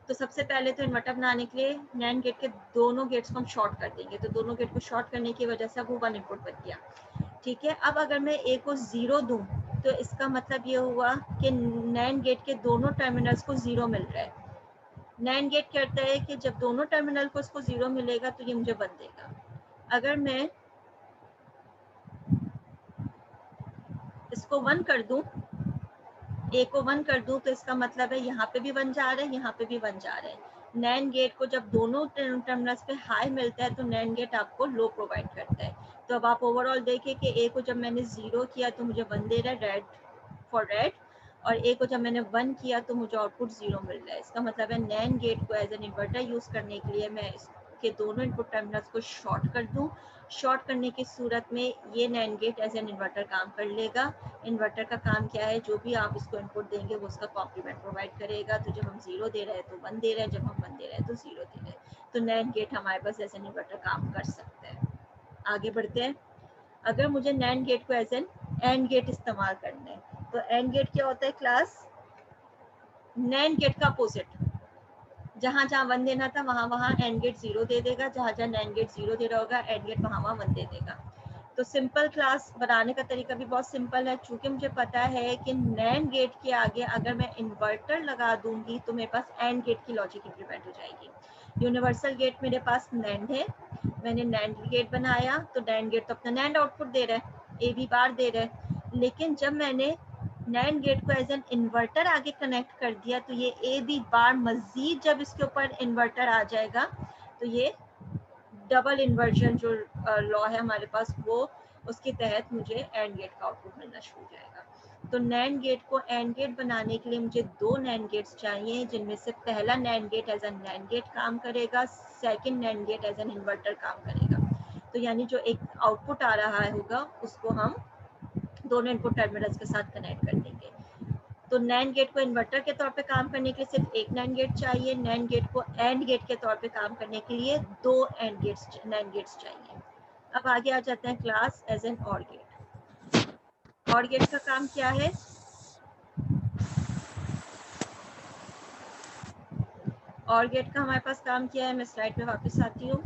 तो सबसे पहले तो इन्वर्टर बनाने के लिए नैंड गेट के दोनों गेट्स को हम शॉर्ट कर देंगे, तो दोनों गेट को शॉर्ट करने की वजह से वो 1 इनपुट बन गया। ठीक है, अब अगर मैं ए को 0 दूं तो इसका मतलब ये हुआ कि नैंड गेट के दोनों टर्मिनल्स को 0 मिल रहा है। नैंड गेट कहता है कि जब दोनों टर्मिनल को इसको 0 मिलेगा तो ये मुझे 1 देगा। अगर मैं इसको 1 कर दूं, ए को 1 कर दूं, तो इसका मतलब है यहाँ पे भी 1 जा रहा है, यहाँ पे भी 1 जा रहा है। नैंड गेट को जब दोनों टर्मिनल्स पे हाई मिलता है तो नैंड गेट आपको लो प्रोवाइड करता है। तो अब आप ओवरऑल देखें कि ए को जब मैंने 0 किया तो मुझे 1 दे रहा है, रेड फॉर रेड, और ए को जब मैंने 1 किया तो मुझे आउटपुट 0 मिल रहा है। इसका मतलब है नैंड गेट को एज एन इन्वर्टर यूज करने के लिए मैं इसके दोनों इनपुट टर्मिनल्स को शॉर्ट कर दूं। शॉर्ट करने की सूरत में ये NAND gate as an inverter काम कर लेगा। इन्वर्टर का काम क्या है, जो भी आप इसको इनपुट देंगे वो उसका कॉम्प्लीमेंट प्रोवाइड करेगा। तो जब हम 0 दे रहे हैं तो 1 दे रहे हैं, जब हम 1 दे रहे हैं तो 0 दे रहे हैं। तो नैंड गेट हमारे पास एज एन इन्वर्टर काम कर सकता है। आगे बढ़ते हैं। अगर मुझे नैंड गेट को एज एन एंड गेट इस्तेमाल करना है तो एंड गेट क्या होता है क्लास, नैंड गेट का अपोजिट। जहां जहां 1 देना था वहां वहां एंड गेट 0 दे देगा, जहां जहां नैंड गेट 0 दे रहा होगा एंड गेट वहां वहां 1 दे देगा। तो सिंपल क्लास बनाने का तरीका भी बहुत सिंपल है। चूंकि मुझे पता है कि नैंड गेट के आगे अगर मैं इन्वर्टर लगा दूंगी तो मेरे पास एंड गेट की लॉजिक इंप्लीमेंट हो जाएगी। यूनिवर्सल गेट मेरे पास नैंड है, मैंने नैंड गेट बनाया तो नैंड गेट तो अपना नैंड आउटपुट दे रहा है, ए बी बार दे रहा है। लेकिन जब मैंने नैंड गेट को एज एन इन्वर्टर आगे कनेक्ट कर दिया तो ये ए बी बार मजीद जब इसके ऊपर इन्वर्टर आ जाएगा तो ये डबल इन्वर्जन जो लॉ है हमारे पास वो उसके तहत मुझे एंड गेट का आउटपुट मिलना शुरू हो जाएगा। तो नैंड गेट को एंड गेट बनाने के लिए मुझे 2 नैंड गेट्स चाहिए, जिनमें से पहला NAND gate as an NAND gate काम करेगा, second NAND gate as an inverter काम करेगा। तो यानी जो एक आउटपुट आ रहा होगा उसको हम दोनों इनपुट टर्मिनल्स के साथ कनेक्ट कर देंगे। तो नैंड गेट को इन्वर्टर के तौर पे काम करने के लिए सिर्फ एक नैंड गेट चाहिए, नैंड गेट को एंड गेट के तौर पे काम करने के लिए 2 नैंड गेट्स चाहिए। अब आगे आ जाते हैं क्लास एज एन और गेट। और गेट का काम क्या है, और गेट का हमारे पास काम किया है, मैं स्लाइड पे वापस आती हूँ,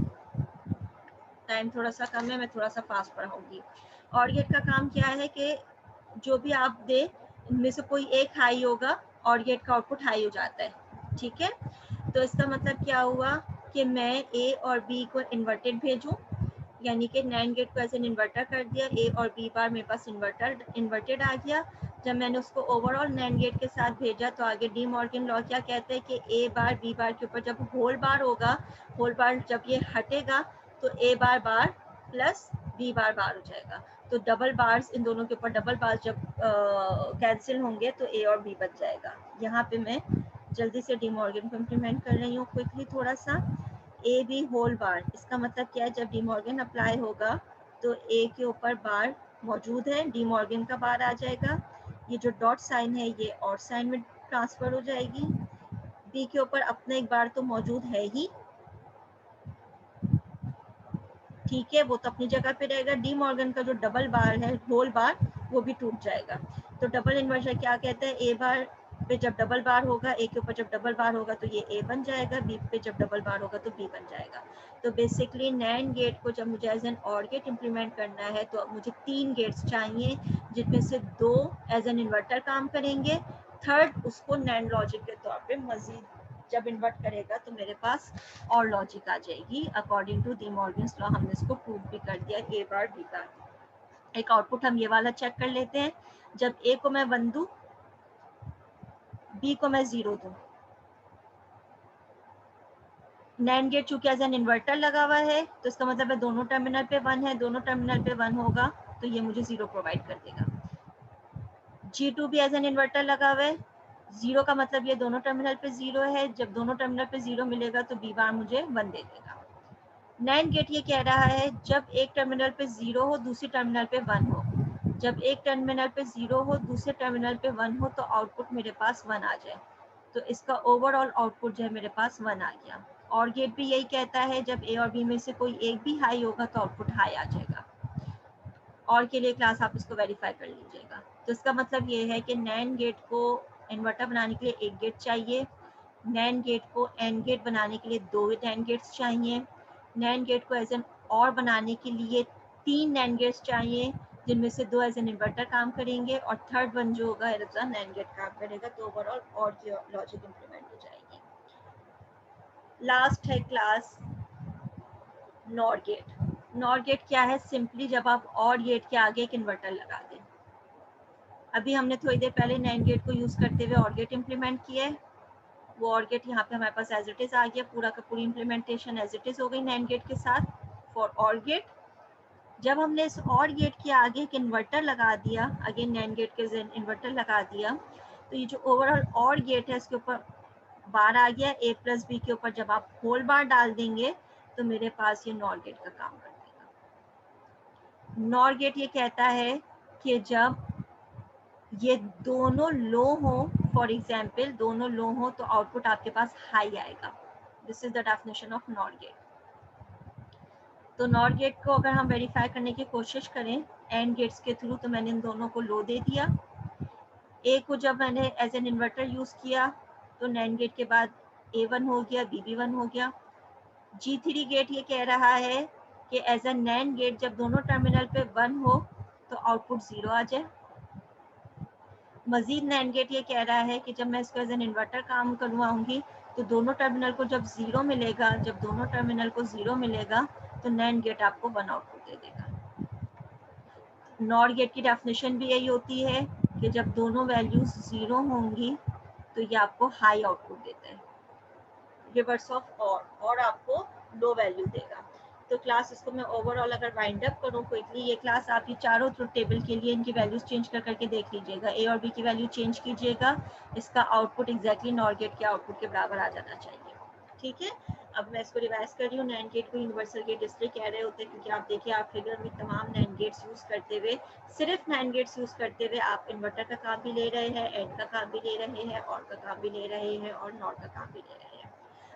टाइम थोड़ा सा कम है, मैं थोड़ा सा फास्ट पढ़ाऊंगी। और गेट का काम क्या है कि जो भी आप दे इनमें से कोई एक हाई होगा और गेट का आउटपुट हाई हो जाता है। ठीक है, तो इसका मतलब क्या हुआ कि मैं ए और बी को इन्वर्टेड भेजूं, यानी कि नैंड गेट को ऐसे इन्वर्टर कर दिया, ए और बी बार मेरे पास इन्वर्टेड आ गया। जब मैंने उसको ओवरऑल नैंड गेट के साथ भेजा तो आगे डी मॉर्गन लॉ क्या कहता है कि ए बार बी बार के ऊपर जब होल बार होगा, होल बार जब ये हटेगा तो ए बार बार प्लस बी बार बार हो जाएगा। तो डबल बार्स इन दोनों के ऊपर डबल बार्स जब कैंसिल होंगे तो ए और बी बच जाएगा। यहाँ पे मैं जल्दी से डी मॉर्गन को इम्प्लीमेंट कर रही हूँ क्विकली थोड़ा सा। ए बी होल बार, इसका मतलब क्या है, जब डी मॉर्गन अप्लाई होगा तो ए के ऊपर बार मौजूद है, डी मॉर्गन का बार आ जाएगा, ये जो डॉट साइन है ये और साइन में ट्रांसफर हो जाएगी। बी के ऊपर अपना एक बार तो मौजूद है ही, ठीक है, वो तो अपनी जगह पे रहेगा। डी मॉर्गन का जो डबल बार है, होल बार, वो भी टूट जाएगा। तो डबल इन्वर्टर क्या कहते हैं, ए बार पे जब डबल बार होगा, ए के ऊपर जब डबल बार होगा तो ये ए बन जाएगा, बी पे जब डबल बार होगा तो बी बन जाएगा। तो बेसिकली नैंड गेट को जब मुझे एज एन और गेट इम्प्लीमेंट करना है तो मुझे 3 गेट्स चाहिए, जिनमें से 2 एज एन इन्वर्टर काम करेंगे, थर्ड उसको नैंड लॉजिक के तौर पे मजीद जब इन्वर्ट करेगा तो मेरे पास और लॉजिक आ जाएगी। According to De Morgan's law हमने इसको प्रूव भी कर दिया, ए बार बी बार। एक आउटपुट हम ये वाला चेक कर लेते हैं। जब ए को मैं 1 दूं, बी को मैं 0 दूं, नैंड गेट चूंकि एज एन इन्वर्टर लगा हुआ है तो इसका मतलब है दोनों टर्मिनल पे 1 है, दोनों टर्मिनल पे 1 होगा तो ये मुझे 0 प्रोवाइड कर देगा। G2 भी एज एन इन्वर्टर लगा हुआ है, 0 का मतलब ये दोनों टर्मिनल पे 0 है, जब दोनों टर्मिनल पे 0 मिलेगा तो बी बार मुझे 1 दे देगा। नैंड गेट ये कह रहा है जब एक टर्मिनल पे 0 हो, दूसरी टर्मिनल पे 1 हो, जब एक टर्मिनल पे 0 हो, दूसरे टर्मिनल पे 1 हो तो आउटपुट मेरे पास 1 आ जाए। तो इसका ओवरऑल आउटपुट जो है मेरे पास 1 आ गया। और गेट भी यही कहता है जब ए और बी में से कोई एक भी हाई होगा तो आउटपुट हाई आ जाएगा। और के लिए क्लास आप इसको वेरीफाई कर लीजिएगा। तो इसका मतलब ये है कि नैंड गेट को इन्वर्टर बनाने के लिए एक गेट चाहिए, नैंड गेट को एंड गेट बनाने के लिए 2 नैंड गेट्स चाहिए, नैंड गेट को एज एन और बनाने के लिए 3 नैंड गेट्स चाहिए, जिनमें से 2 एज एन इन्वर्टर काम करेंगे और थर्ड वन जो होगा एज एन नैंड गेट काम करेगा। तो ओवरऑल और की लॉजिक इंप्लीमेंट हो जाएगी। लास्ट है class NOR gate. NOR gate क्या है, सिंपली जब आप और गेट के आगे एक इन्वर्टर लगा दें। अभी हमने थोड़ी देर पहले नैंड गेट को यूज करते हुए और गेट इम्प्लीमेंट किया है, वो और गेट यहाँ पे हमारे पास एज इट इज आ गया, पूरा का पूरी इम्प्लीमेंटेशन एज इट इज हो गई नैंड गेट के साथ फॉर और गेट। जब हमने इस और गेट के आगे एक इन्वर्टर लगा दिया, अगेन नैंड गेट के इन्वर्टर लगा दिया, तो ये जो ओवरऑल और गेट है इसके ऊपर बार आ गया, ए प्लस बी के ऊपर जब आप होल बार डाल देंगे तो मेरे पास ये नॉर गेट का काम कर देगा। नॉर गेट ये कहता है कि जब ये दोनों लो हो, फॉर एग्जाम्पल दोनों लो हो तो आउटपुट आपके पास हाई आएगा। This is the definition of NOR gate. तो नॉर गेट को अगर हम वेरीफाई करने की कोशिश करें एंड गेट्स के थ्रू, तो मैंने इन दोनों को लो दे दिया। ए को जब मैंने एज एन इन्वर्टर यूज किया तो नैंड गेट के बाद A1 हो गया, B भी 1 हो गया। G3 गेट ये कह रहा है कि एज एन नैंड गेट जब दोनों टर्मिनल पे 1 हो तो आउटपुट 0 आ जाए। मजीद नैंड गेट ये कह रहा है कि जब मैं इसको एज एन इन्वर्टर काम करवाऊंगी तो दोनों टर्मिनल को जब 0 मिलेगा, जब दोनों टर्मिनल को 0 मिलेगा तो नैंड गेट आपको 1 आउटपुट दे देगा। नॉर गेट की डेफिनेशन भी यही होती है कि जब दोनों वैल्यूज 0 होंगी तो ये आपको हाई आउटपुट देता है, रिवर्स ऑफ और आपको लो वैल्यू देगा। तो क्लास इसको मैं ओवरऑल अगर वाइंड अप करूँ क्विकली, ये क्लास आप ये चारों ट्रुथ टेबल के लिए इनकी वैल्यूज चेंज कर करके देख लीजिएगा। ए और बी की वैल्यू चेंज कीजिएगा, इसका आउटपुट एग्जैक्टली नॉर गेट के आउटपुट के बराबर आ जाना चाहिए। ठीक है, अब मैं इसको रिवाइज कर रही हूँ। नैंड गेट को यूनिवर्सल गेट इसलिए कह रहे होते हैं क्योंकि आप देखिए आप फिगर में तमाम नैंड गेट्स यूज करते हुए, सिर्फ नैंड गेट्स यूज करते हुए आप इन्वर्टर का काम भी ले रहे हैं, एंड का काम भी ले रहे हैं, और का काम भी ले रहे हैं, और नॉट का काम भी ले रहे हैं।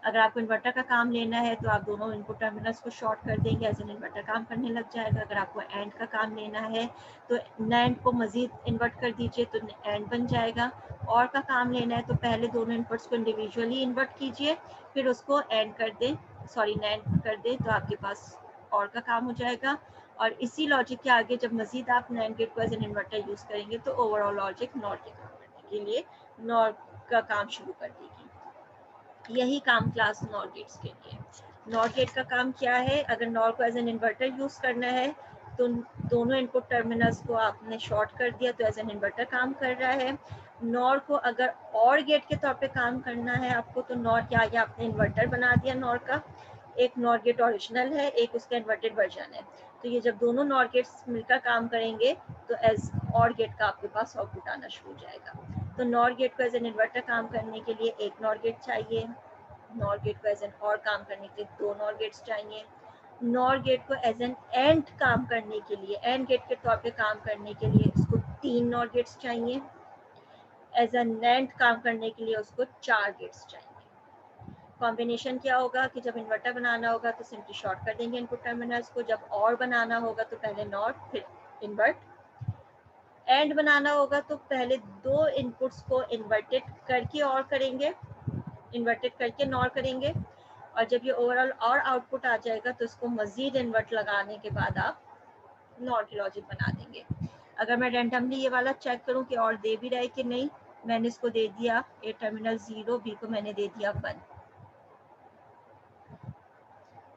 अगर आपको इन्वर्टर का काम लेना है तो आप दोनों इनपुट टर्मिनल्स को शॉर्ट कर देंगे, एज एन इन्वर्टर काम करने लग जाएगा। अगर आपको एंड का काम लेना है तो नैंड को मजीद इन्वर्ट कर दीजिए तो एंड बन जाएगा। और का काम लेना है तो पहले दोनों इनपुट्स को इंडिविजुअली इन्वर्ट कीजिए, फिर उसको एंड कर दें, सॉरी नैंड कर दें, तो आपके पास और का काम हो जाएगा। और इसी लॉजिक के आगे जब मजीद आप नैंड गेट को एज एन इन्वर्टर यूज करेंगे तो ओवरऑल लॉजिक नॉट के काम करने के लिए नॉर का काम शुरू कर देगी। यही काम क्लास नॉर गेट्स के लिए। नॉर गेट का काम क्या है, अगर नॉर को एज एन इन्वर्टर यूज करना है तो दोनों इनपुट टर्मिनल्स को आपने शॉर्ट कर दिया तो एज एन इन्वर्टर काम कर रहा है। नॉर को अगर और गेट के तौर पे काम करना है आपको, तो नॉर के आगे आपने इन्वर्टर बना दिया नॉर का, एक नॉर गेट ओरिजिनल है, एक उसका इन्वर्टेड वर्जन है। तो ये जब दोनों नॉर गेट्स मिलकर काम करेंगे तो एज और गेट का आपके पास आउटपुट आना शुरू हो जाएगा। तो नॉर गेट को एज एन इन्वर्टर काम करने के लिए एक नॉर गेट चाहिए, नॉर गेट को एज एन और काम करने के लिए 2 नॉर गेट्स चाहिए, नॉर गेट को एज एन एंड काम करने के लिए, एंड गेट के तौर पे काम करने के लिए इसको 3 नॉर गेट्स चाहिए, एज एन एंड काम करने के लिए उसको 4 गेट्स चाहिए। कॉम्बिनेशन क्या होगा कि जब इन्वर्टर बनाना होगा तो सिंपली शॉर्ट कर देंगे इनपुट टर्मिनल्स को, जब और बनाना होगा तो पहले नॉट फिर इन्वर्ट, एंड बनाना होगा तो पहले दो इनपुट्स को इन्वर्टेड करके और करेंगे, इन्वर्टेड करके नॉर करेंगे, और जब ये ओवरऑल और आउटपुट आ जाएगा तो इसको मजीद इन्वर्ट लगाने के बाद आप नॉर की लॉजिक बना देंगे। अगर मैं रैंडमली ये वाला चेक करूं कि और दे भी रहा है कि नहीं, मैंने इसको दे दिया ए टर्मिनल 0, बी को मैंने दे दिया 1।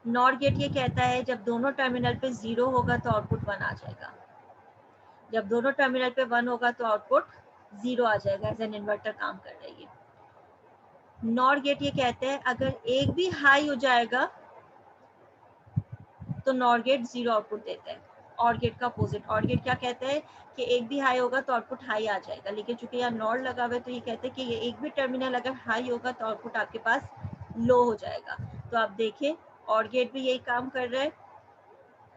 नॉर गेट ये कहता है जब दोनों टर्मिनल पे 0 होगा तो आउटपुट 1 आ जाएगा, जब दोनों टर्मिनल पे 1 होगा तो आउटपुट 0 आ जाएगा। एज एन इन्वर्टर काम कर रही है। नॉर गेट ये कहते हैं अगर एक भी हाई हो जाएगा तो नॉर गेट 0 आउटपुट देता है। और गेट का अपोजिट, और गेट क्या कहते हैं कि एक भी हाई होगा तो आउटपुट हाई आ जाएगा, लेकिन चूंकि यहाँ नॉर लगा हुआ है तो ये कहते हैं कि ये एक भी टर्मिनल अगर हाई होगा तो आउटपुट आपके पास लो हो जाएगा। तो आप देखें और गेट भी यही काम कर रहा है,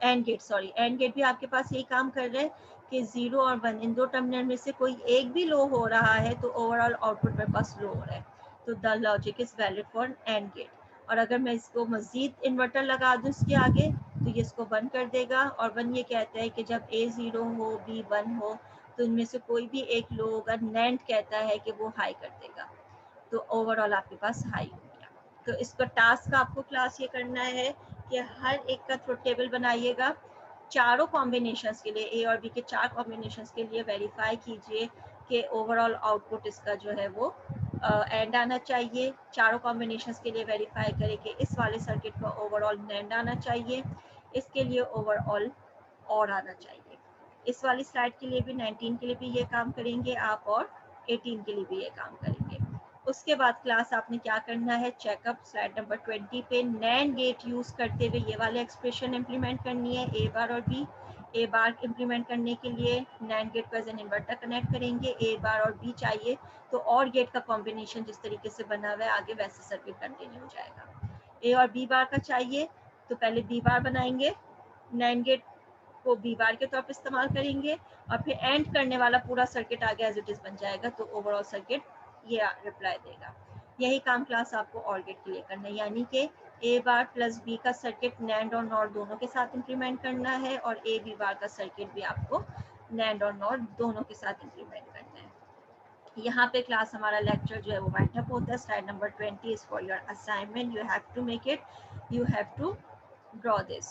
AND gate sorry, AND gate भी आपके पास यही काम कर रहा है कि 0 और 1 इन दो टर्मिनल में से कोई एक भी लो हो रहा है तो ओवरऑल आउटपुट मेरे पास लो हो रहा है। तो the logic is valid for AND gate. और अगर मैं इसको मजीद इन्वर्टर लगा दूं इसके आगे तो ये इसको बंद कर देगा, और 1 ये कहता है कि जब A 0 हो B 1 हो तो इनमें से कोई भी एक लो होगा, नैंड कहता है कि वो हाई कर देगा, तो ओवरऑल आपके पास हाई हो गया। तो इसका टास्क आपको क्लास ये करना है कि हर एक का ट्रुथ टेबल बनाइएगा, चारों कॉम्बिनेशंस के लिए, ए और बी के 4 कॉम्बिनेशंस के लिए वेरीफाई कीजिए कि ओवरऑल आउटपुट इसका जो है वो एंड आना चाहिए। चारों कॉम्बिनेशंस के लिए वेरीफाई करें कि इस वाले सर्किट का ओवरऑल एंड आना चाहिए, इसके लिए ओवरऑल और आना चाहिए। इस वाली स्लाइड के लिए भी 19 के लिए भी ये काम करेंगे आप, और 18 के लिए भी ये काम करेंगे। उसके बाद क्लास आपने क्या करना है, चेकअप स्लाइड नंबर 20 पे नैंड गेट यूज करते हुए ये वाले एक्सप्रेशन इंप्लीमेंट करनी है, ए बार और बी। ए बार इंप्लीमेंट करने के लिए नैंड गेट को एज एन इन्वर्टर कनेक्ट करेंगे, ए बार और बी चाहिए तो और गेट का कॉम्बिनेशन जिस तरीके से बना हुआ है आगे वैसे सर्किट कंटिन्यू हो जाएगा। ए और बी बार का चाहिए तो पहले बी बार बनाएंगे, नैंड गेट को बी बार के तौर पर इस्तेमाल करेंगे, और फिर एंड करने वाला पूरा सर्किट आगे एज इट इज बन जाएगा, तो ओवरऑल सर्किट ये रिप्लाई देगा। यही काम क्लास आपको और गेट के लिए करना है, यानी कि ए बार प्लस बी का सर्किट नैंड और नॉर दोनों के साथ इंप्लीमेंट करना है, और ए बी बार का सर्किट भी आपको नैंड और नॉर दोनों के साथ इंप्लीमेंट करना है। यहाँ पे क्लास हमारा लेक्चर जो है वो वाइंड अप होता है। Slide number 20 is for your assignment, you have to make it, you have to draw this.